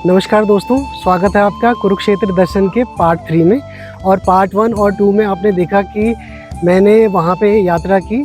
नमस्कार दोस्तों, स्वागत है आपका कुरुक्षेत्र दर्शन के पार्ट 3 में। और पार्ट 1 और 2 में आपने देखा कि मैंने वहाँ पे यात्रा की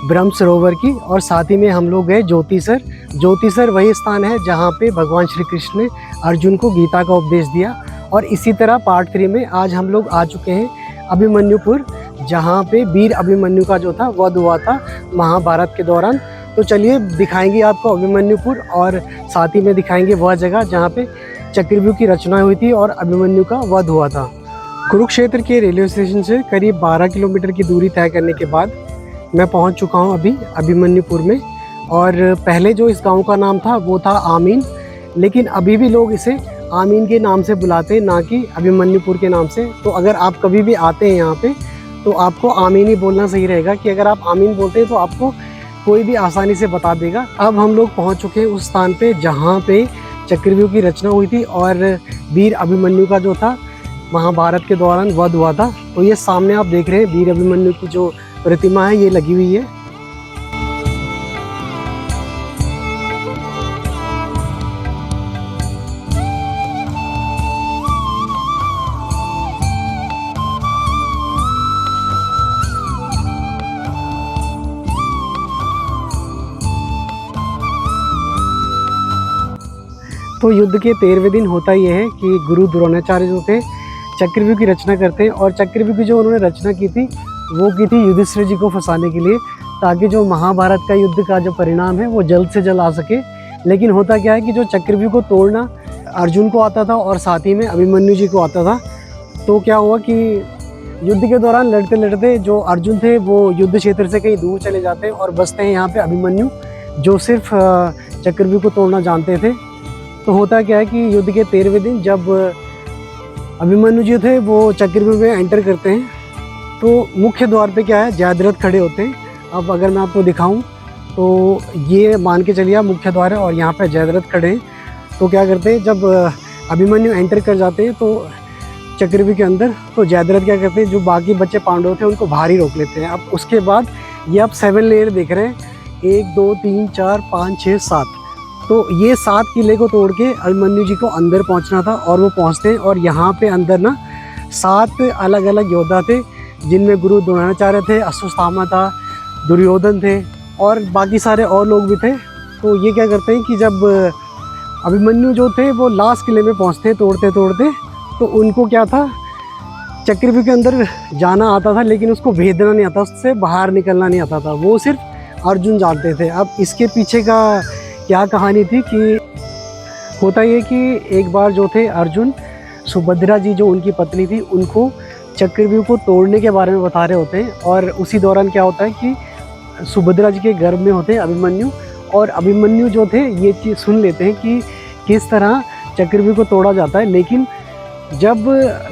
ब्रह्म सरोवर की, और साथ ही में हम लोग गए ज्योतिसर। ज्योतिसर वही स्थान है जहाँ पे भगवान श्री कृष्ण ने अर्जुन को गीता का उपदेश दिया। और इसी तरह पार्ट 3 में आज हम लोग आ चुके हैं अभिमन्युपुर, जहाँ पे वीर अभिमन्यु का जो था वध हुआ था महाभारत के दौरान। तो चलिए दिखाएंगे आपको अभिमन्युपुर, और साथ ही में दिखाएंगे वह जगह जहाँ पे चक्रव्यूह की रचना हुई थी और अभिमन्यु का वध हुआ था। कुरुक्षेत्र के रेलवे स्टेशन से करीब 12 किलोमीटर की दूरी तय करने के बाद मैं पहुंच चुका हूं अभी अभिमन्युपुर में। और पहले जो इस गांव का नाम था वो था आमीन, लेकिन अभी भी लोग इसे आमीन के नाम से बुलाते हैं, ना कि अभिमन्युपुर के नाम से। तो अगर आप कभी भी आते हैं यहाँ पे तो आपको आमीन ही बोलना सही रहेगा, कि अगर आप आमीन बोलते हैं तो आपको कोई भी आसानी से बता देगा। अब हम लोग पहुँच चुके हैं उस स्थान पे जहाँ पे चक्रव्यूह की रचना हुई थी और वीर अभिमन्यु का जो था महाभारत के दौरान वध हुआ था। तो ये सामने आप देख रहे हैं वीर अभिमन्यु की जो प्रतिमा है ये लगी हुई है। तो युद्ध के 13वें दिन होता यह है कि गुरु द्रोणाचार्य जो थे चक्रव्यूह की रचना करते हैं, और चक्रव्यूह की जो उन्होंने रचना की थी वो की थी युधिष्ठिर जी को फंसाने के लिए, ताकि जो महाभारत का युद्ध का जो परिणाम है वो जल्द से जल्द आ सके। लेकिन होता क्या है कि जो चक्रव्यूह को तोड़ना अर्जुन को आता था और साथ ही में अभिमन्यु जी को आता था। तो क्या हुआ कि युद्ध के दौरान लड़ते लड़ते जो अर्जुन थे वो युद्ध क्षेत्र से कहीं दूर चले जाते हैं और बसते हैं यहाँ पे अभिमन्यु, जो सिर्फ चक्रव्यूह को तोड़ना जानते थे। तो होता क्या है कि युद्ध के 13वें दिन जब अभिमन्यु जी थे वो चक्रव्यूह में एंटर करते हैं, तो मुख्य द्वार पे क्या है जयद्रथ खड़े होते हैं। अब अगर मैं आपको दिखाऊं तो ये मान के चलिए मुख्य द्वार है और यहाँ पे जयद्रथ खड़े हैं। तो क्या करते हैं, जब अभिमन्यु एंटर कर जाते हैं तो चक्रव्यूह के अंदर, तो जयद्रथ क्या करते हैं, जो बाकी बच्चे पांडव थे उनको बाहर ही रोक लेते हैं। अब उसके बाद ये आप 7 लेयर देख रहे हैं, 1 2 3 4 5 6 7। तो ये 7 किले को तोड़ के अभिमन्यु जी को अंदर पहुंचना था, और वो पहुंचते हैं। और यहाँ पे अंदर ना 7 अलग अलग योद्धा थे, जिनमें गुरु द्रोणाचार्य थे, अश्वत्थामा था, दुर्योधन थे और बाकी सारे और लोग भी थे। तो ये क्या करते हैं कि जब अभिमन्यु जो थे वो लास्ट किले में पहुँचते तोड़ते तोड़ते, तो उनको क्या था, चक्रव्यूह के अंदर जाना आता था लेकिन उसको भेदना नहीं आता, उससे बाहर निकलना नहीं आता था, वो सिर्फ अर्जुन जानते थे। अब इसके पीछे का क्या कहानी थी कि होता ये कि एक बार जो थे अर्जुन सुभद्रा जी जो उनकी पत्नी थी उनको चक्रव्यूह को तोड़ने के बारे में बता रहे होते हैं। और उसी दौरान क्या होता है कि सुभद्रा जी के गर्भ में होते हैं अभिमन्यु, और अभिमन्यु जो थे ये चीज़ सुन लेते हैं कि किस तरह चक्रव्यूह को तोड़ा जाता है। लेकिन जब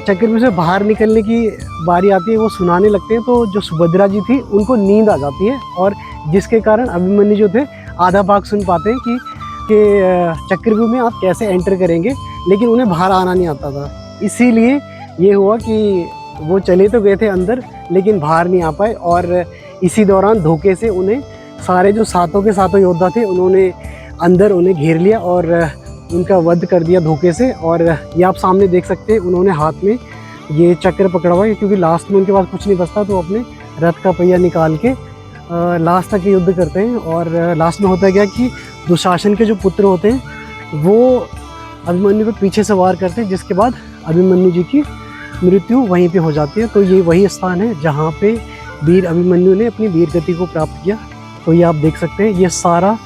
चक्रव्यूह से बाहर निकलने की बारी आती है वो सुनाने लगते हैं, तो जो सुभद्रा जी थी उनको नींद आ जाती है, और जिसके कारण अभिमन्यु जो थे आधा भाग सुन पाते हैं कि चक्रव्यूह में आप कैसे एंटर करेंगे, लेकिन उन्हें बाहर आना नहीं आता था। इसीलिए ये हुआ कि वो चले तो गए थे अंदर लेकिन बाहर नहीं आ पाए, और इसी दौरान धोखे से उन्हें सारे जो 7 के 7 योद्धा थे उन्होंने अंदर उन्हें घेर लिया और उनका वध कर दिया धोखे से। और ये आप सामने देख सकते हैं उन्होंने हाथ में ये चक्र पकड़ा हुआ है, क्योंकि लास्ट में उनके पास कुछ नहीं बचता, तो अपने रथ का पहिया निकाल के लास्ट तक युद्ध करते हैं। और लास्ट में होता क्या कि दुशासन के जो पुत्र होते हैं वो अभिमन्यु को पीछे से वार करते हैं, जिसके बाद अभिमन्यु जी की मृत्यु वहीं पे हो जाती है। तो ये वही स्थान है जहाँ पे वीर अभिमन्यु ने अपनी वीर गति को प्राप्त किया। तो ये आप देख सकते हैं, ये सारा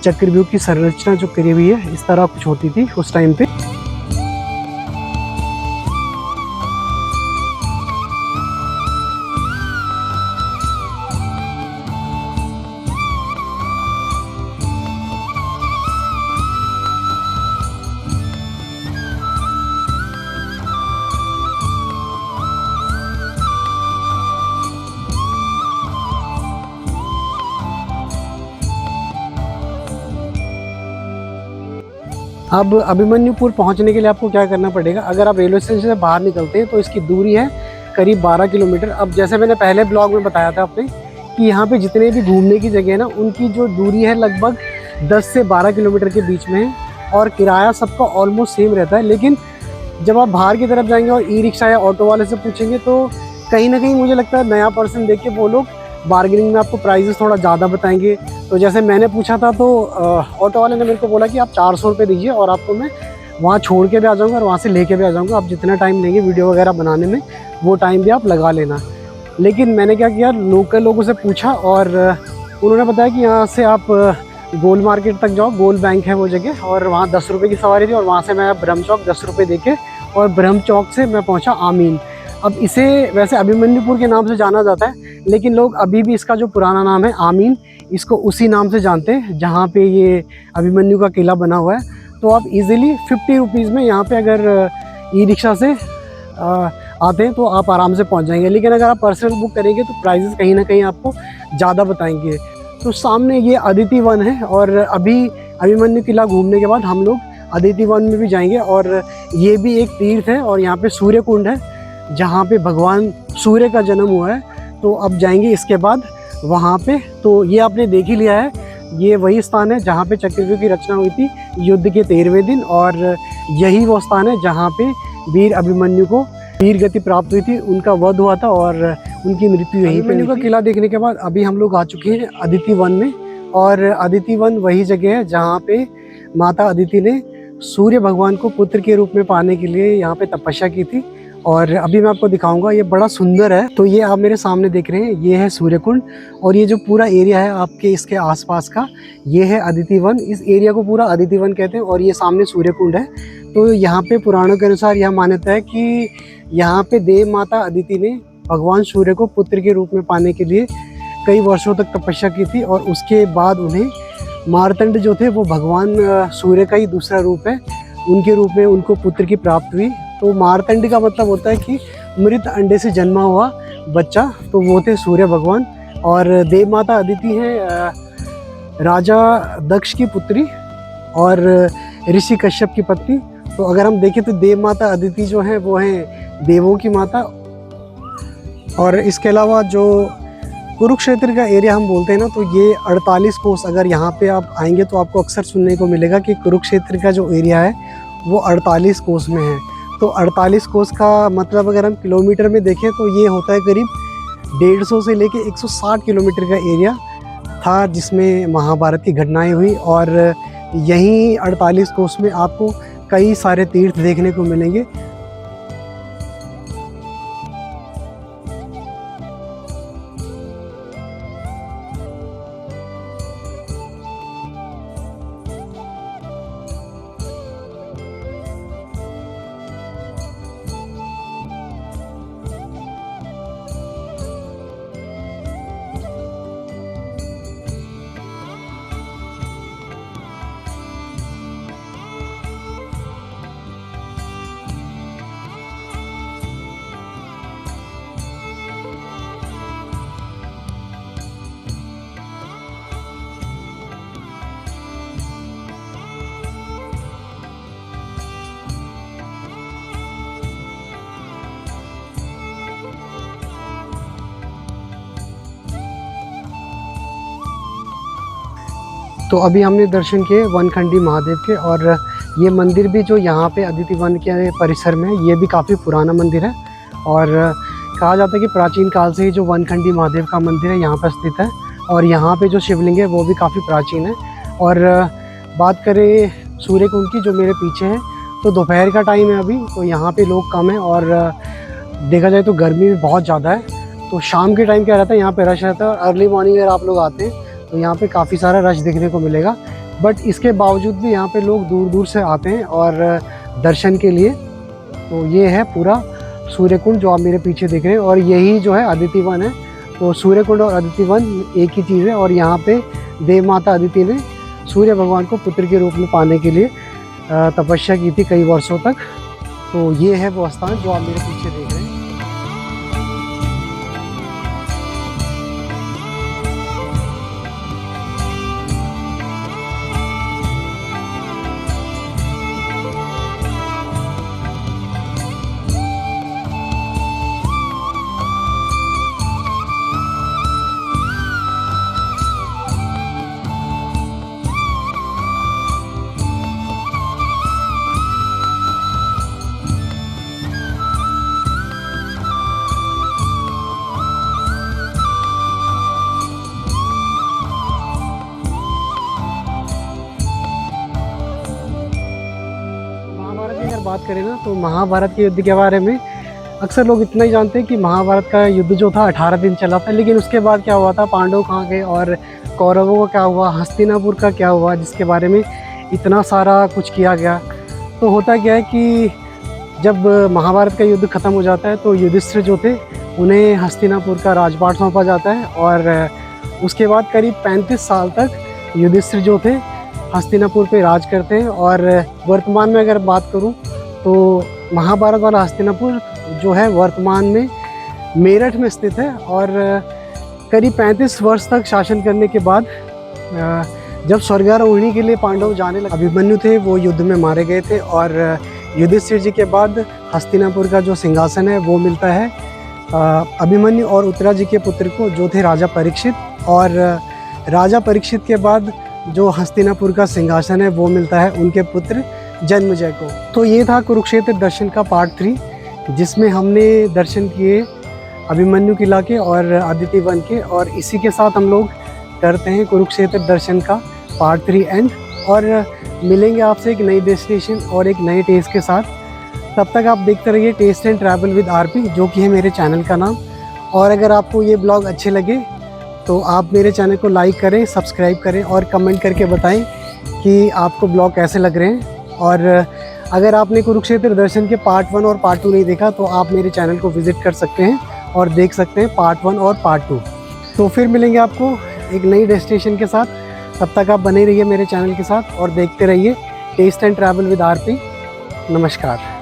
चक्रव्यूह की संरचना जो करी हुई है इस तरह कुछ होती थी उस टाइम पे। अब अभिमन्युपुर पहुंचने के लिए आपको क्या करना पड़ेगा, अगर आप रेलवे स्टेशन से बाहर निकलते हैं तो इसकी दूरी है करीब 12 किलोमीटर। अब जैसे मैंने पहले ब्लॉग में बताया था आपने कि यहाँ पे जितने भी घूमने की जगह है ना, उनकी जो दूरी है लगभग 10 से 12 किलोमीटर के बीच में है। और किराया सबका ऑलमोस्ट सेम रहता है। लेकिन जब आप बाहर की तरफ जाएंगे और ई रिक्शा या ऑटो वाले से पूछेंगे तो कहीं ना कहीं मुझे लगता है नया पर्सन देख के वो लोग बार्गेनिंग में आपको प्राइजेस थोड़ा ज़्यादा बताएंगे। तो जैसे मैंने पूछा था तो ऑटो वाले ने मेरे को बोला कि आप 400 रुपये दीजिए और आपको मैं वहाँ छोड़ के भी आ जाऊँगा और वहाँ से लेके भी आ जाऊँगा। आप जितना टाइम लेंगे वीडियो वगैरह बनाने में वो टाइम भी आप लगा लेना। लेकिन मैंने क्या किया, लोकल लोगों से पूछा और उन्होंने बताया कि यहाँ से आप गोल मार्केट तक जाओ, गोल बैंक है वो जगह, और वहाँ 10 रुपये की सवारी थी और वहाँ से मैं ब्रह्म चौक 10 रुपये देके और ब्रह्म चौक से मैं पहुँचा आमीन। अब इसे वैसे अभिमन्युपुर के नाम से जाना जाता है, लेकिन लोग अभी भी इसका जो पुराना नाम है आमीन, इसको उसी नाम से जानते हैं जहाँ पे ये अभिमन्यु का किला बना हुआ है। तो आप इजीली 50 रुपीज़ में यहाँ पे अगर ई रिक्शा से आते हैं तो आप आराम से पहुँच जाएंगे। लेकिन अगर आप पर्सनल बुक करेंगे तो प्राइजेस कहीं ना कहीं आपको ज़्यादा बताएंगे। तो सामने ये अदिति वन है और अभी अभिमन्यु किला घूमने के बाद हम लोग अदिति वन में भी जाएंगे। और ये भी एक तीर्थ है और यहाँ पे सूर्य कुंड है जहाँ पे भगवान सूर्य का जन्म हुआ है। तो अब जाएंगे इसके बाद वहाँ पे। तो ये आपने देख ही लिया है, ये वही स्थान है जहाँ पे चक्रव्यूह की रचना हुई थी युद्ध के 13वें दिन, और यही वो स्थान है जहाँ पे वीर अभिमन्यु को वीर गति प्राप्त हुई थी, उनका वध हुआ था और उनकी मृत्यु यहीं पे। अभिमन्यु का किला देखने के बाद अभी हम लोग आ चुके हैं अदिति वन में, और अदिति वन वही जगह है जहाँ पे माता अदिति ने सूर्य भगवान को पुत्र के रूप में पाने के लिए यहाँ पे तपस्या की थी। और अभी मैं आपको दिखाऊंगा, ये बड़ा सुंदर है। तो ये आप मेरे सामने देख रहे हैं, ये है सूर्य कुंड, और ये जो पूरा एरिया है आपके इसके आसपास का, ये है अदिति वन। इस एरिया को पूरा अदिति वन कहते हैं और ये सामने सूर्य कुंड है। तो यहाँ पे पुराणों के अनुसार यह मान्यता है कि यहाँ पे देव माता अदिति ने भगवान सूर्य को पुत्र के रूप में पाने के लिए कई वर्षों तक तपस्या की थी, और उसके बाद उन्हें मारतंड जो थे वो भगवान सूर्य का ही दूसरा रूप है, उनके रूप में उनको पुत्र की प्राप्ति हुई। तो मारतंड का मतलब होता है कि मृत अंडे से जन्मा हुआ बच्चा, तो वो थे सूर्य भगवान। और देव माता अदिति हैं राजा दक्ष की पुत्री और ऋषि कश्यप की पत्नी। तो अगर हम देखें तो देव माता अदिति जो हैं वो हैं देवों की माता। और इसके अलावा जो कुरुक्षेत्र का एरिया हम बोलते हैं ना, तो ये 48 कोस, अगर यहाँ पे आप आएंगे तो आपको अक्सर सुनने को मिलेगा कि कुरुक्षेत्र का जो एरिया है वो 48 कोस में है। तो 48 कोस का मतलब अगर हम किलोमीटर में देखें तो ये होता है करीब 150 से लेके 160 किलोमीटर का एरिया था जिसमें महाभारत की घटनाएं हुई। और यहीं 48 कोस में आपको कई सारे तीर्थ देखने को मिलेंगे। तो अभी हमने दर्शन किए वनखंडी महादेव के, और ये मंदिर भी जो यहाँ पे अदिति वन के परिसर में है, ये भी काफ़ी पुराना मंदिर है। और कहा जाता है कि प्राचीन काल से ही जो वनखंडी महादेव का मंदिर है यहाँ पर स्थित है, और यहाँ पे जो शिवलिंग है वो भी काफ़ी प्राचीन है। और बात करें सूर्य कुंड की जो मेरे पीछे है, तो दोपहर का टाइम है अभी, तो यहाँ पे लोग कम हैं, और देखा जाए तो गर्मी भी बहुत ज़्यादा है। तो शाम के टाइम क्या रहता है, यहाँ पे रश रहता है, और अर्ली मॉर्निंग अगर आप लोग आते हैं तो यहाँ पे काफ़ी सारा रश देखने को मिलेगा। बट इसके बावजूद भी यहाँ पे लोग दूर दूर से आते हैं और दर्शन के लिए। तो ये है पूरा सूर्य कुंड जो आप मेरे पीछे देख रहे हैं, और यही जो है अदिति वन है। तो सूर्य कुंड और अदिति वन एक ही चीज़ है, और यहाँ पे देव माता अदिति ने सूर्य भगवान को पुत्र के रूप में पाने के लिए तपस्या की थी कई वर्षों तक। तो ये है वो स्थान जो आप मेरे पीछे देख रहे हैं। अगर बात करें ना तो महाभारत के युद्ध के बारे में अक्सर लोग इतना ही जानते हैं कि महाभारत का युद्ध जो था 18 दिन चला था, लेकिन उसके बाद क्या हुआ था, पांडव कहाँ गए और कौरवों का क्या हुआ, हस्तिनापुर का क्या हुआ, जिसके बारे में इतना सारा कुछ किया गया। तो होता क्या है कि जब महाभारत का युद्ध ख़त्म हो जाता है तो युधिष्ठिर जो थे उन्हें हस्तिनापुर का राजपाट सौंपा जाता है और उसके बाद करीब 35 साल तक युधिष्ठिर जो थे हस्तिनापुर पे राज करते हैं। और वर्तमान में अगर बात करूं तो महाभारत वाला हस्तिनापुर जो है वर्तमान में मेरठ में स्थित है। और करीब 35 वर्ष तक शासन करने के बाद जब स्वर्गारोहणी के लिए पांडव जाने लगे, अभिमन्यु थे वो युद्ध में मारे गए थे और युधिष्ठिर जी के बाद हस्तिनापुर का जो सिंहासन है वो मिलता है अभिमन्यु और उत्तरा जी के पुत्र को, जो थे राजा परीक्षित। और राजा परीक्षित के बाद जो हस्तिनापुर का सिंहासन है वो मिलता है उनके पुत्र जन्मेजय को। तो ये था कुरुक्षेत्र दर्शन का पार्ट 3, जिसमें हमने दर्शन किए अभिमन्यु किला के और अदिति वन के। और इसी के साथ हम लोग करते हैं कुरुक्षेत्र दर्शन का पार्ट 3 एंड, और मिलेंगे आपसे एक नई डेस्टिनेशन और एक नए टेस्ट के साथ। तब तक आप देखते रहिए taste and travel with RP, जो कि है मेरे चैनल का नाम। और अगर आपको ये ब्लॉग अच्छे लगे तो आप मेरे चैनल को लाइक करें, सब्सक्राइब करें और कमेंट करके बताएं कि आपको ब्लॉग कैसे लग रहे हैं। और अगर आपने कुरुक्षेत्र दर्शन के पार्ट 1 और पार्ट 2 नहीं देखा तो आप मेरे चैनल को विज़िट कर सकते हैं और देख सकते हैं पार्ट 1 और पार्ट 2। तो फिर मिलेंगे आपको एक नई डेस्टिनेशन के साथ। तब तक आप बने रहिए मेरे चैनल के साथ और देखते रहिए taste and travel with RP. नमस्कार।